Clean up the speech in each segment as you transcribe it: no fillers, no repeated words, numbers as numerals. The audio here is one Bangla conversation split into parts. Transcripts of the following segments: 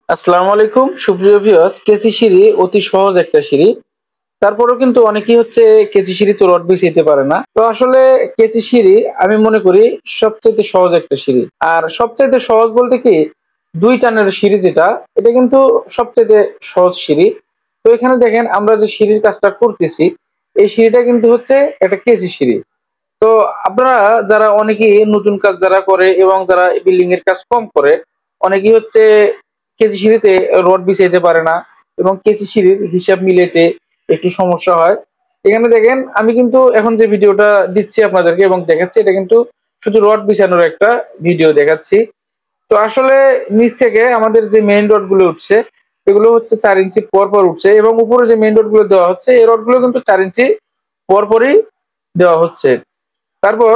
আসসালামু আলাইকুম সুপ্রিয় ভিউয়ার্স। কেচি সিঁড়ি অতি সহজ একটা সিঁড়ি। তারপরেও কিন্তু অনেকেই হচ্ছে কেচি সিঁড়ি তো রড বিছাইতে পারে না। তো আসলে কেচি সিঁড়ি আমি মনে করি সবচাইতে সহজ একটা সিঁড়ি। আর সবচাইতে সহজ বলতে কি, ২ টানের সিঁড়ি যেটা, এটা কিন্তু সবচাইতে সহজ সিঁড়ি। তো এখানে দেখেন আমরা যে সিঁড়ির কাজটা করতেছি, এই সিঁড়িটা কিন্তু হচ্ছে একটা কেচি সিঁড়ি। তো আপনারা যারা অনেকেই নতুন কাজ যারা করে এবং যারা বিল্ডিং এর কাজ কম করে, অনেকেই হচ্ছে কেজি সিঁড়িতে রড বিছাইতে পারে না এবং কেজি সিঁড়ির হিসাব মিলাইতে একটু সমস্যা হয়। এখানে দেখেন আমি কিন্তু এখন যে ভিডিওটা দিচ্ছি আপনাদেরকে এবং দেখাচ্ছি, এটা কিন্তু শুধু রড বিছানোর একটা ভিডিও দেখাচ্ছি। তো আসলে নিচ থেকে আমাদের যে মেইন রড গুলো উঠছে, এগুলো হচ্ছে ৪ ইঞ্চি পর পর উঠছে এবং উপরে যে মেইন রড গুলো দেওয়া হচ্ছে, এই রড গুলো কিন্তু ৪ ইঞ্চি পর পরই দেওয়া হচ্ছে। তারপর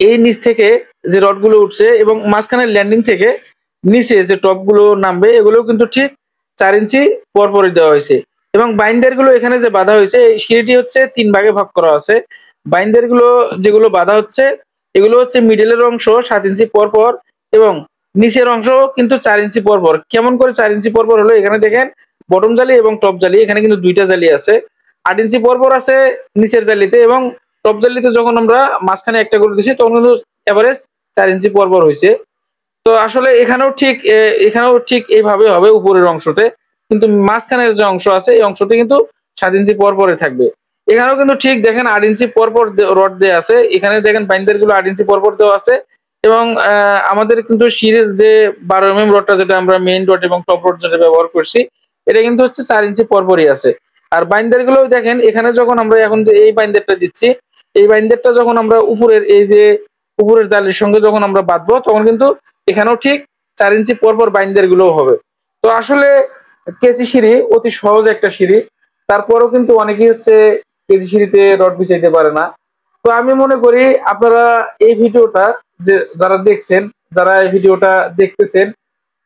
এই নিচ থেকে যে রডগুলো উঠছে এবং মাঝখানের ল্যান্ডিং থেকে নিচে যে টপগুলো নামবে, এগুলোও কিন্তু ঠিক ৪ ইঞ্চি পরপরই দেওয়া হয়েছে। এবং বাইন্ডার গুলো এখানে যে বাঁধা হয়েছে, এই সিঁড়িটি হচ্ছে ৩ ভাগে ভাগ করা আছে। বাইন্ডার গুলো যেগুলো বাঁধা হচ্ছে, এগুলো হচ্ছে মিডলের অংশ ৭ ইঞ্চি পরপর এবং নিচের অংশ কিন্তু ৪ ইঞ্চি পরপর। কেমন করে ৪ ইঞ্চি পরপর হলো, এখানে দেখেন বটম জালি এবং টপ জালি, এখানে কিন্তু ২ টা জালি আছে। ৮ ইঞ্চি পরপর আছে নিচের জালিতে এবং টপ জালিতে যখন আমরা মাঝখানে একটা করে দিছি, তখন কিন্তু এভারেজ ৪ ইঞ্চি পরপর হইছে। তো আসলে এখানেও ঠিক এইভাবে হবে উপরের অংশতে। কিন্তু মাঝখানের যে অংশ আছে, এই অংশতে কিন্তু ৭ ইঞ্চি পরপরই থাকবে। এখানেও কিন্তু ঠিক দেখেন ৮ ইঞ্চি পরপর রড দেয়া আছে। এখানে দেখেন বাইন্ডার গুলো ৮ ইঞ্চি পরপর দেওয়া আছে এবং আমাদের কিন্তু সিঁড়ির যে ১২ রডটা, যেটা আমরা মেইন রড এবং টপ রড যেটা ব্যবহার করছি, এটা কিন্তু হচ্ছে ৪ ইঞ্চি পরপরই আছে। আর বাইন্ডার গুলো দেখেন, এখানে যখন আমরা এখন যে এই বাইন্ডারটা দিচ্ছি, এই বাইন্ডারটা যখন আমরা উপরের এই যে উপরের জালির সঙ্গে যখন আমরা বাঁধবো, তখন কিন্তু এখানেও ঠিক ৪ ইঞ্চি পরপর বাইন্ডার গুলোও হবে। তো আসলে কেচি সিঁড়ি অতি সহজ একটা সিঁড়ি। তারপরেও কিন্তু অনেকেই হচ্ছে কেচি সিঁড়িতে রড বিছাইতে পারে না। তো আমি মনে করি আপনারা এই ভিডিওটা যে যারা দেখছেন, যারা এই ভিডিওটা দেখতেছেন,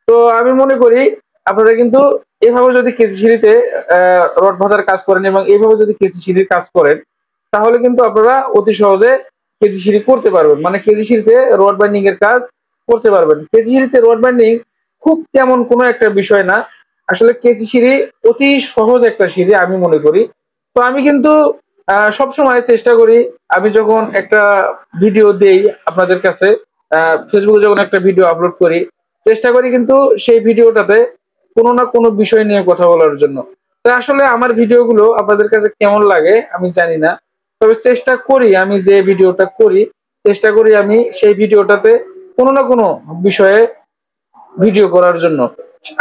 তো আমি মনে করি আপনারা কিন্তু এভাবে যদি কেচি সিঁড়িতে রড বাঁধার কাজ করেন এবং এইভাবে যদি কেচি সিঁড়ির কাজ করেন, তাহলে কিন্তু আপনারা অতি সহজে কেচি সিঁড়ি করতে পারবেন। মানে কেচি সিঁড়িতে রড বাইন্ডিং এর কাজ করতে পারবেন। কেচি সিঁড়িতে রড বাইন্ডিং খুব তেমন কোনো একটা বিষয় না। আসলে কেচি সিঁড়ি অতি সহজ একটা সিঁড়ি আমি মনে করি। তো আমি কিন্তু সবসময় চেষ্টা করি, আমি যখন একটা ভিডিও দেই আপনাদের কাছে, ফেসবুকে যখন একটা ভিডিও আপলোড করি, চেষ্টা করি কিন্তু সেই ভিডিওটাতে কোনো না কোনো বিষয় নিয়ে কথা বলার জন্য। তো আসলে আমার ভিডিওগুলো আপনাদের কাছে কেমন লাগে আমি জানি না। তবে চেষ্টা করি, আমি যে ভিডিওটা করি, চেষ্টা করি আমি সেই ভিডিওটাতে কোনো না কোনো বিষয়ে ভিডিও করার জন্য।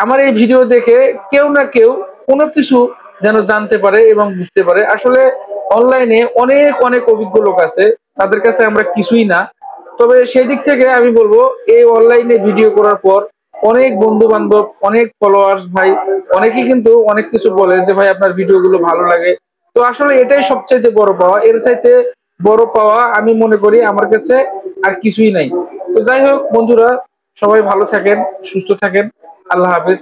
আমার এই ভিডিও দেখে কেউ না কেউ কোনো কিছু যেন জানতে পারে এবং বুঝতে পারে। আসলে অনলাইনে অনেক অনেক অভিজ্ঞ লোক আছে, তাদের কাছে আমরা কিছুই না। তবে সেই দিক থেকে আমি বলবো, এই অনলাইনে ভিডিও করার পর অনেক বন্ধু বান্ধব, অনেক ফলোয়ার্স ভাই, অনেকেই কিন্তু অনেক কিছু বলে যে ভাই আপনার ভিডিওগুলো ভালো লাগে। তো আসলে এটাই সবচাইতে বড় পাওয়া। এর চাইতে বড় পাওয়া আমি মনে করি আমার কাছে আর কিছুই নাই। তো যাই হোক বন্ধুরা, সবাই ভালো থাকেন, সুস্থ থাকেন। আল্লাহ হাফেজ।